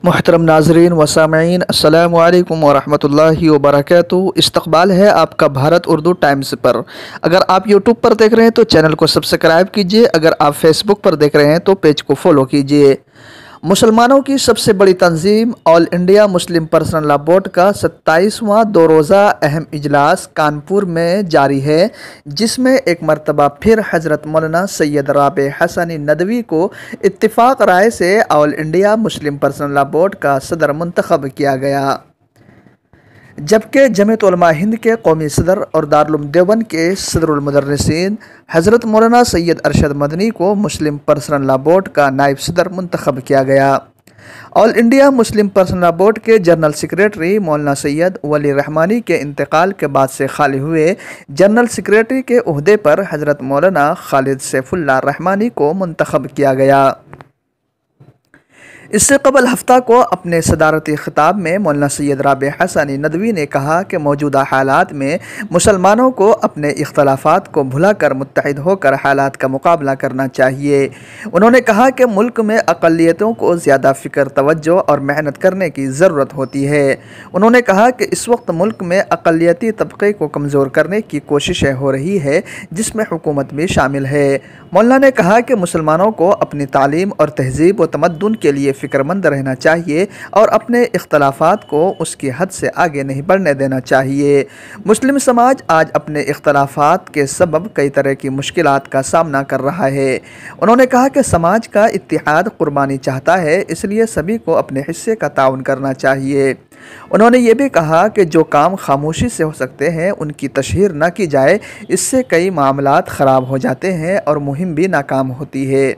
मोहतरम नाज़रीन व सामईन अस्सलामु अलैकुम वरहमतुल्लाहि वबरकातुहू। इस्तक़बाल है आपका भारत उर्दू टाइम्स पर। अगर आप यूट्यूब पर देख रहे हैं तो चैनल को सब्सक्राइब कीजिए। अगर आप फेसबुक पर देख रहे हैं तो पेज को फॉलो कीजिए। मुसलमानों की सबसे बड़ी तंजीम All India Muslim Personal Law Board का 27वां दो रोज़ा अहम इजलास कानपुर में जारी है, जिसमें एक मरतबा फिर हज़रत मौलाना सैयद राबे हसनी नदवी को इत्तिफ़ाक़ राय से all India Muslim Personal Law Board का सदर मुंतखब किया गया, जबकि जमीयत उलमा हिंद के कौमी सदर और दारुल देवबंद के सदरुल मुदर्रिसीन हज़रत मौलाना सैयद अरशद मदनी को मुस्लिम पर्सनल लॉ बोर्ड का नायब सदर मुंतखब किया गया। All India Muslim Personal Law board के जनरल सेक्रेटरी मौलाना सैयद वली रहमानी के इंतकाल के बाद से खाली हुए जनरल सेक्रेटरी के ओहदे पर हज़रत मौलाना खालिद सैफुल्लाह रहमानी को मुंतखब किया गया। इससे कबल हफ्ता को अपने सदारती खिताब में मौलाना सैयद राबे हसनी नदवी ने कहा कि मौजूदा हालात में मुसलमानों को अपने इख्तलाफात को भुलाकर मुत्तहिद होकर हालात का मुकाबला करना चाहिए। उन्होंने कहा कि मुल्क में अक़लियतों को ज़्यादा फ़िक्र, तवज्जो और मेहनत करने की ज़रूरत होती है। उन्होंने कहा कि इस वक्त मुल्क में अक़लियती तबक़े को कमज़ोर करने की कोशिशें हो रही है, जिसमें हुकूमत भी शामिल है। मौलाना ने कहा कि मुसलमानों को अपनी तालीम और तहज़ीब व तमद्दुन के लिए फ़िक्रमंद रहना चाहिए और अपने इख्तलाफात को उसकी हद से आगे नहीं बढ़ने देना चाहिए। मुस्लिम समाज आज अपने इख्तलाफात के सबब कई तरह की मुश्किलात का सामना कर रहा है। उन्होंने कहा कि समाज का इत्तिहाद कुर्बानी चाहता है, इसलिए सभी को अपने हिस्से का ताउन करना चाहिए। उन्होंने ये भी कहा कि जो काम खामोशी से हो सकते हैं उनकी तशहीर न की जाए, इससे कई मामलात ख़राब हो जाते हैं और मुहिम भी नाकाम होती है।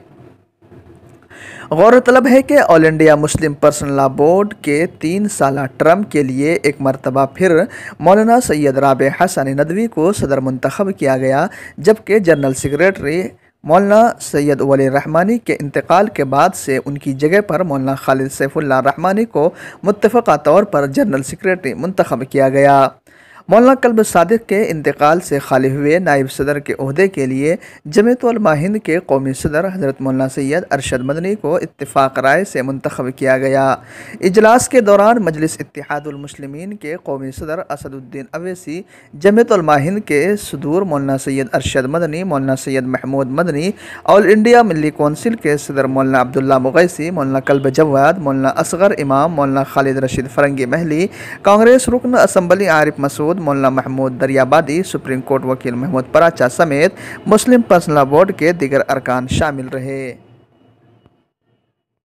गौरतलब है कि all India Muslim Personal Law board के 3 साला टर्म के लिए एक मरतबा फिर मौलाना सैयद राबे हसनी नदवी को सदर मुंतखब किया गया, जबकि जनरल सेक्रेटरी मौलाना सैयद वली रहमानी के इंतकाल के बाद से उनकी जगह पर मौलाना खालिद सैफुल्लाह रहमानी को मुत्तफ़क़ा तौर पर जनरल सेक्रेटरी मुंतखब किया गया। मौलाना कल्ब सादिक के इंतकाल से खाली हुए नायब सदर के ओहदे के लिए जमीयत उलमा हिंद के कौमी सदर हज़रत मौलाना सैयद अरशद मदनी को इत्तिफ़ाक़ राय से मुंतखब किया गया। इजलास के दौरान मजलिस इत्तिहादुल मुस्लिमीन के कौमी सदर असदुद्दीन अवैसी, जमीयत उलमा हिंद के सदूर मौलाना सैयद अरशद मदनी, मौलाना सैयद महमूद मदनी, ऑल इंडिया मिली कौंसिल के सदर मौलाना अब्दुल्ला मुगैसी, मौलाना कल्ब जवाद, मौलाना असगर इमाम, मौलाना खालिद रशीद फरंगी महली, कांग्रेस रुकन असम्बली आरिफ मसूद, मौलाना महमूद दरियाबादी, सुप्रीम कोर्ट वकील महमूद पराचा समेत मुस्लिम पर्सनल लॉ बोर्ड के दीगर अरकान शामिल रहे।